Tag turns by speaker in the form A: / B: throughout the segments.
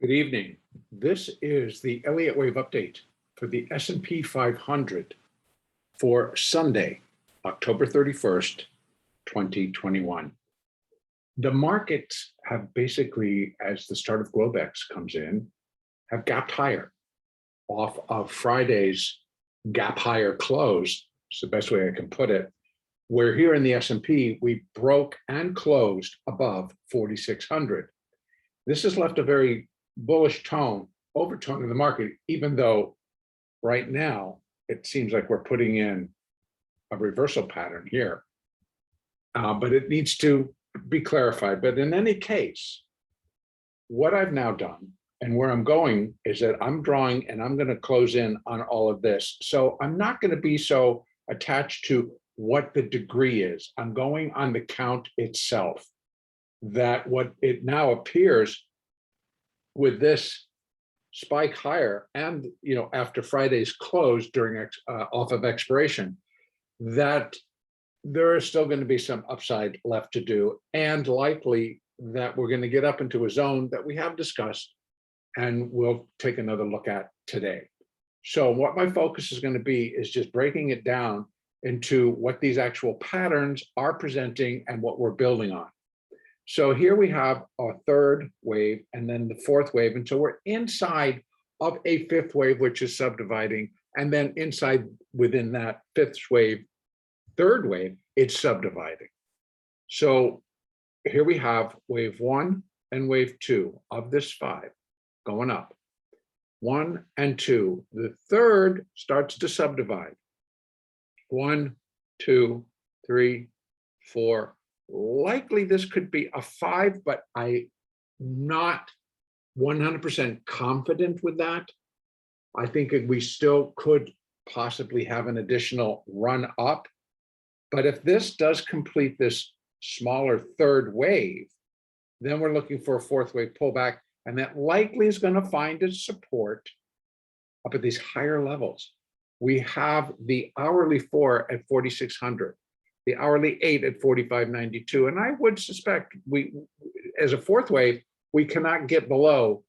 A: Good evening. This is the Elliott wave update for the S&P 500 for Sunday, October 31st, 2021. The markets have basically, as the start of Globex comes in, have gapped higher off of Friday's gap higher close. It's the best way I can put it. Where here in the S&P, we broke and closed above 4,600. This has left a very bullish overtone in the market, even though right now it seems like we're putting in a reversal pattern here. But it needs to be clarified. But in any case, what I've now done and where I'm going is that I'm drawing and I'm going to close in on all of this. So I'm not going to be so attached to what the degree is. I'm going on the count itself, that what it now appears with this spike higher and after Friday's close during off of expiration, that there is still going to be some upside left to do, and likely that we're going to get up into a zone that we have discussed and we'll take another look at today. So what my focus is going to be is just breaking it down into what these actual patterns are presenting and what we're building on. So here we have a third wave and then the fourth wave. And so we're inside of a fifth wave, which is subdividing. And then inside within that fifth wave, third wave, it's subdividing. So here we have wave one and wave two of this five going up. 1 and 2. The third starts to subdivide. 1, 2, 3, 4. Likely this could be a 5, but I'm not 100% confident with that. I think we still could possibly have an additional run up. But if this does complete this smaller third wave, then we're looking for a fourth wave pullback, and that likely is going to find its support up at these higher levels. We have the hourly 4 at 4,600, the hourly 8 at 45.92, and I would suspect we, as a fourth wave, we cannot get below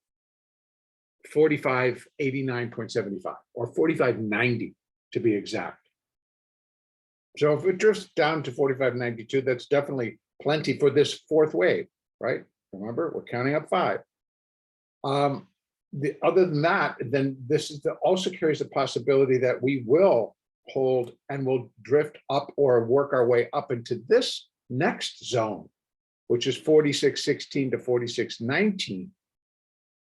A: 45.89.75 or 45.90 to be exact. So if it drifts down to 45.92, that's definitely plenty for this fourth wave, right? Remember, we're counting up 5. Other than that, then this is also carries the possibility that we will hold and will drift up or work our way up into this next zone, which is 46.16 to 46.19.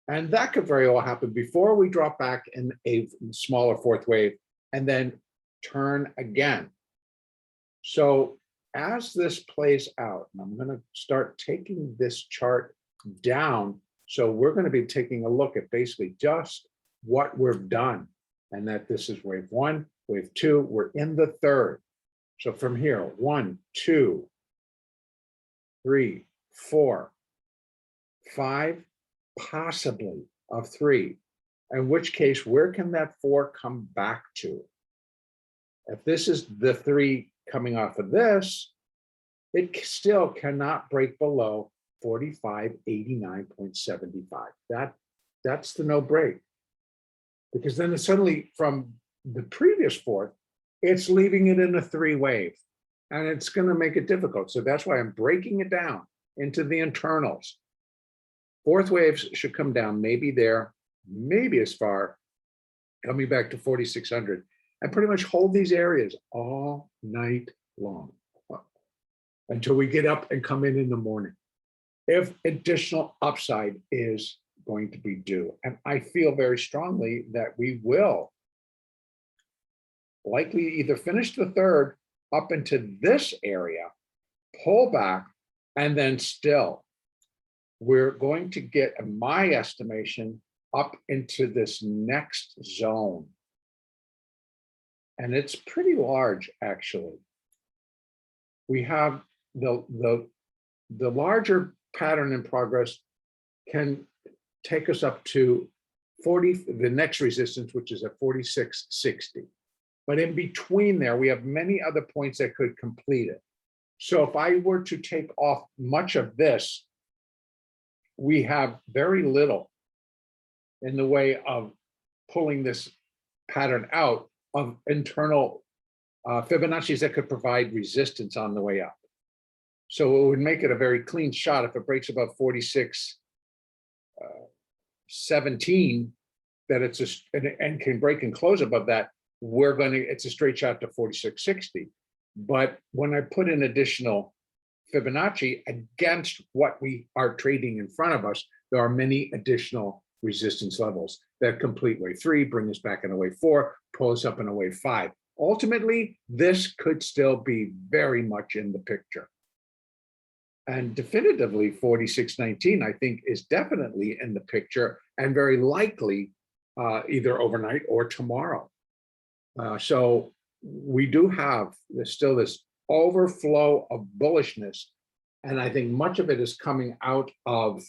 A: And that could very well happen before we drop back in a smaller fourth wave and then turn again. So as this plays out, and I'm going to start taking this chart down. So we're going to be taking a look at basically just what we've done, and that this is wave 1, wave 2, we're in the third. So from here, 1, 2, 3, 4, 5, possibly of 3, in which case, where can that 4 come back to? If this is the 3 coming off of this, it still cannot break below 45.89.75. That's the no break, because then it's suddenly from the previous fourth, it's leaving it in a 3 wave, and it's going to make it difficult. So that's why I'm breaking it down into the internals. Fourth waves should come down, maybe there, maybe as far, coming back to 4,600, and pretty much hold these areas all night long until we get up and come in the morning, if additional upside is going to be due. And I feel very strongly that we will likely either finish the third up into this area, pull back, and then still we're going to get, in my estimation, up into this next zone. And it's pretty large, actually. We have the larger pattern in progress can take us up to 40, the next resistance, which is at 46.60. But in between there, we have many other points that could complete it. So if I were to take off much of this, we have very little in the way of pulling this pattern out of internal Fibonacci's that could provide resistance on the way up. So it would make it a very clean shot if it breaks above 46.17, that it's and can break and close above that. It's a straight shot to 46.60. But when I put in additional Fibonacci against what we are trading in front of us, there are many additional resistance levels that complete wave 3, bring us back in a wave 4, pull us up in a wave 5. Ultimately, this could still be very much in the picture. And definitively 46.19, I think, is definitely in the picture and very likely either overnight or tomorrow. So we do have still this overflow of bullishness. And I think much of it is coming out of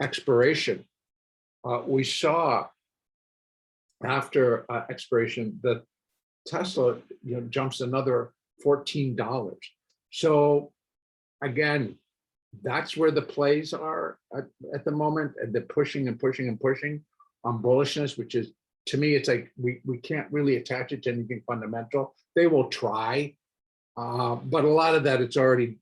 A: expiration. We saw after expiration that Tesla jumps another $14. So again, that's where the plays are at the moment, and they're pushing and pushing and pushing on bullishness, which is, to me, it's like we can't really attach it to anything fundamental. They will try, but a lot of that it's already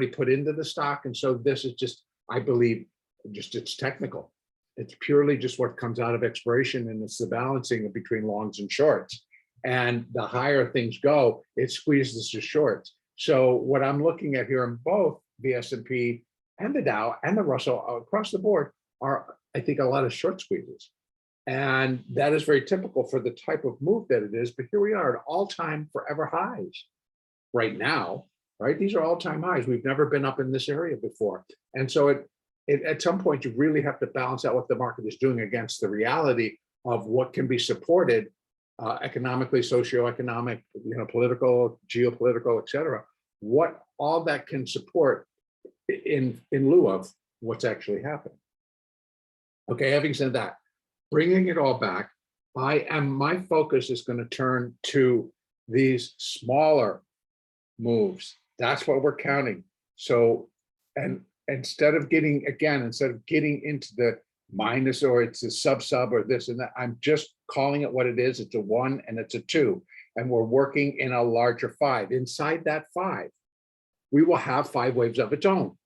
A: put into the stock, and so this is just, I believe, it's technical. It's purely just what comes out of expiration, and it's the balancing between longs and shorts. And the higher things go, it squeezes the shorts. So what I'm looking at here in both the S&P and the Dow and the Russell across the board are, I think, a lot of short squeezes. And that is very typical for the type of move that it is. But here we are at all-time forever highs right now, right? These are all-time highs. We've never been up in this area before. And so at some point, you really have to balance out what the market is doing against the reality of what can be supported economically, socioeconomic, political, geopolitical, et cetera. What all that can support in lieu of what's actually happened. Okay, having said that, bringing it all back, my focus is going to turn to these smaller moves. That's what we're counting. So, and instead of getting into the minus, or it's a sub or this and that, I'm just calling it what it is. It's a 1 and it's a 2, and we're working in a larger 5. Inside that 5, we will have 5 waves of its own.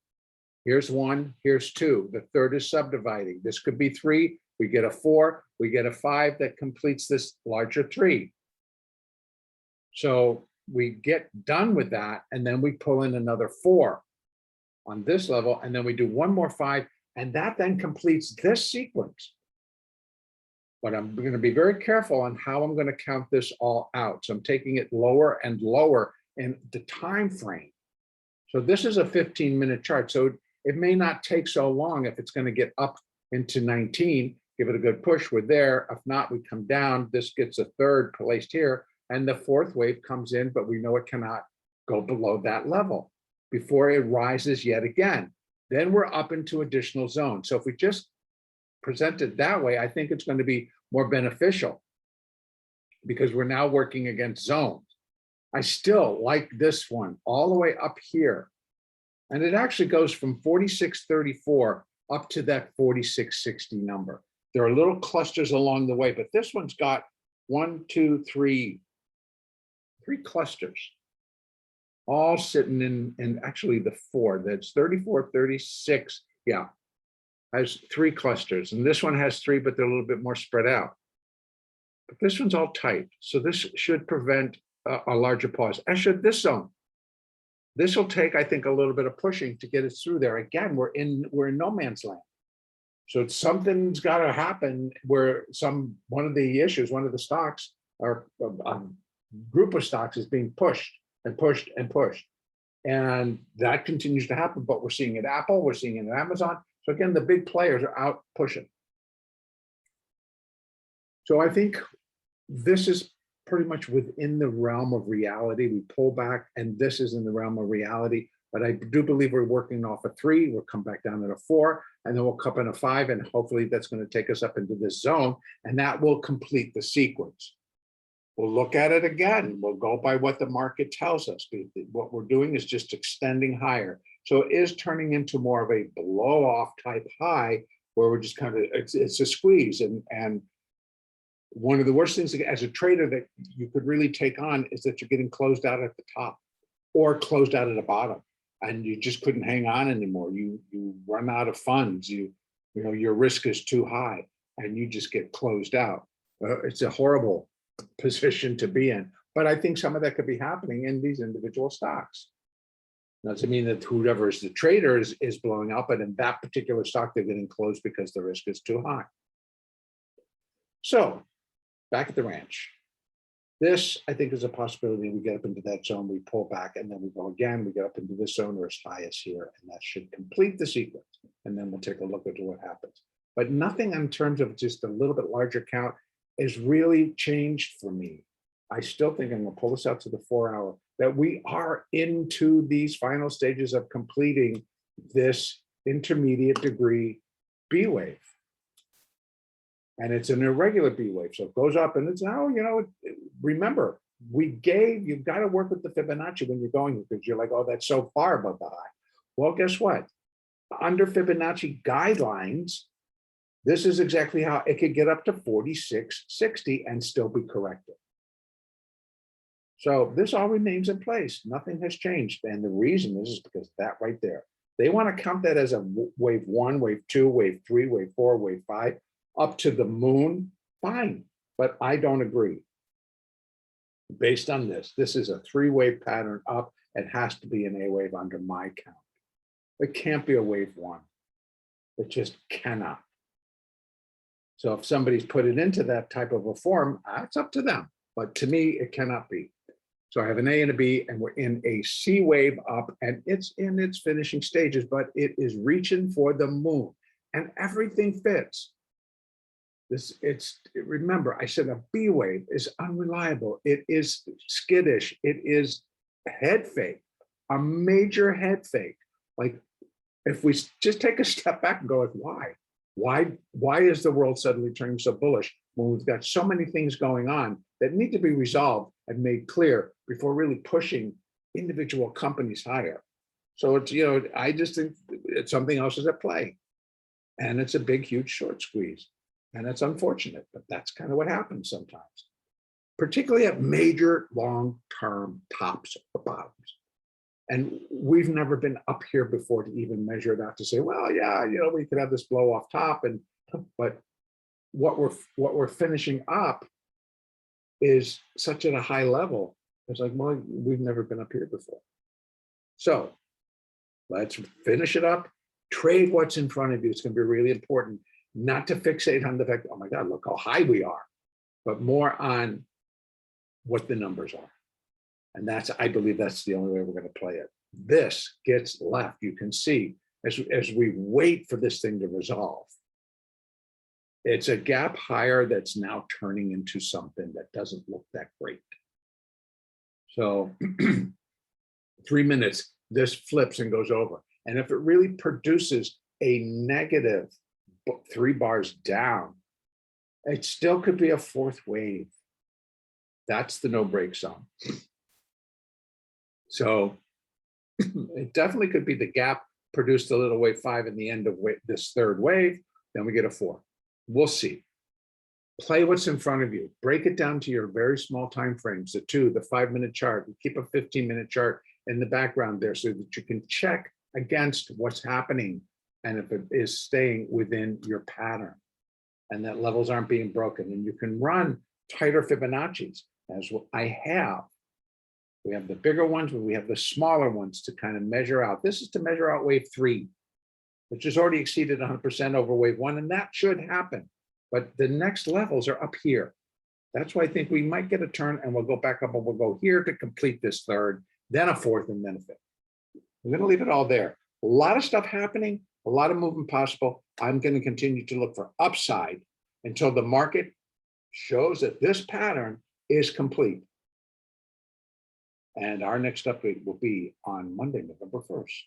A: Here's 1, here's 2. The third is subdividing. This could be 3. We get a 4, we get a 5 that completes this larger 3. So we get done with that, and then we pull in another 4 on this level, and then we do one more 5, and that then completes this sequence. But I'm going to be very careful on how I'm going to count this all out. So I'm taking it lower and lower in the time frame. So this is a 15-minute chart. So it may not take so long if it's going to get up into 19, give it a good push, we're there. If not, we come down. This gets a third placed here, and the fourth wave comes in, but we know it cannot go below that level before it rises yet again. Then we're up into additional zones. So if we just present it that way, I think it's going to be more beneficial because we're now working against zones. I still like this one all the way up here. And it actually goes from 46.34 up to that 46.60 number. There are little clusters along the way, but this one's got 3 clusters, all sitting in actually the 4. That's 34, 36. Yeah, has 3 clusters. And this one has 3, but they're a little bit more spread out. But this one's all tight. So this should prevent a larger pause, as should this zone. This will take, I think, a little bit of pushing to get us through there. Again, we're in no man's land. So something's got to happen where one of the stocks, or a group of stocks, is being pushed and pushed and pushed. And that continues to happen, but we're seeing it at Apple, we're seeing it at Amazon. So again, the big players are out pushing. So I think this is pretty much within the realm of reality. We pull back, and this is in the realm of reality. But I do believe we're working off a 3. We'll come back down at a 4, and then we'll come in a 5, and hopefully that's going to take us up into this zone, and that will complete the sequence. We'll look at it again. We'll go by what the market tells us. What we're doing is just extending higher. So it is turning into more of a blow-off type high where we're just kind of, it's a squeeze. And one of the worst things as a trader that you could really take on is that you're getting closed out at the top or closed out at the bottom, and you just couldn't hang on anymore. You run out of funds. You know, your risk is too high, and you just get closed out. It's a horrible position to be in. But I think some of that could be happening in these individual stocks. Doesn't mean that whoever is the trader is blowing out, but in that particular stock, they're getting closed because the risk is too high. So back at the ranch, this I think is a possibility. We get up into that zone, we pull back, and then we go again. We get up into this zone or as high as here, and that should complete the sequence. And then we'll take a look at what happens. But nothing in terms of just a little bit larger count is really changed for me. I still think, I'm going to pull this out to the 4-hour, that we are into these final stages of completing this intermediate degree B wave. And it's an irregular B wave. So it goes up and it's now, you know, remember, you've got to work with the Fibonacci when you're going, because you're like, oh, that's so far above the high. Well, guess what? Under Fibonacci guidelines, this is exactly how it could get up to 46.60 and still be corrected. So this all remains in place. Nothing has changed. And the reason is because that right there, they want to count that as a wave 1, wave 2, wave 3, wave 4, wave 5, up to the moon. Fine. But I don't agree. Based on this is a 3-wave pattern up. It has to be an A wave under my count. It can't be a wave 1. It just cannot. So if somebody's put it into that type of a form, it's up to them. But to me, it cannot be. So I have an A and a B, and we're in a C wave up, and it's in its finishing stages, but it is reaching for the moon, and everything fits. Remember, I said a B wave is unreliable. It is skittish. It is head fake, a major head fake. Like, if we just take a step back and go, like, why is the world suddenly turning so bullish when we've got so many things going on that need to be resolved and made clear before really pushing individual companies higher? So it's, you know, I just think it's something else is at play, and it's a big, huge short squeeze, and it's unfortunate, but that's kind of what happens sometimes, particularly at major long-term tops or bottoms. And we've never been up here before to even measure it out to say, well, yeah, you know, we could have this blow off top, but what we're finishing up is such at a high level. It's like, well, we've never been up here before. So let's finish it up, trade what's in front of you. It's going to be really important not to fixate on the fact, oh my God, look how high we are, but more on what the numbers are. And I believe that's the only way we're going to play it. This gets left. You can see as we wait for this thing to resolve, it's a gap higher that's now turning into something that doesn't look that great. So 3 minutes, this flips and goes over. And if it really produces a negative 3 bars down, it still could be a 4th wave. That's the no break zone. So it definitely could be the gap produced a little wave 5 in the end of this 3rd wave. Then we get a 4. We'll see. Play what's in front of you. Break it down to your very small time frames, the 2, the 5-minute chart. Keep a 15-minute chart in the background there so that you can check against what's happening and if it is staying within your pattern and that levels aren't being broken. And you can run tighter Fibonacci's, as I have. We have the bigger ones, but we have the smaller ones to kind of measure out. This is to measure out wave 3, which has already exceeded 100% over wave 1, and that should happen. But the next levels are up here. That's why I think we might get a turn, and we'll go back up, and we'll go here to complete this 3rd, then a 4th, and then a 5th. We're going to leave it all there. A lot of stuff happening, a lot of movement possible. I'm going to continue to look for upside until the market shows that this pattern is complete. And our next update will be on Monday, November 1st.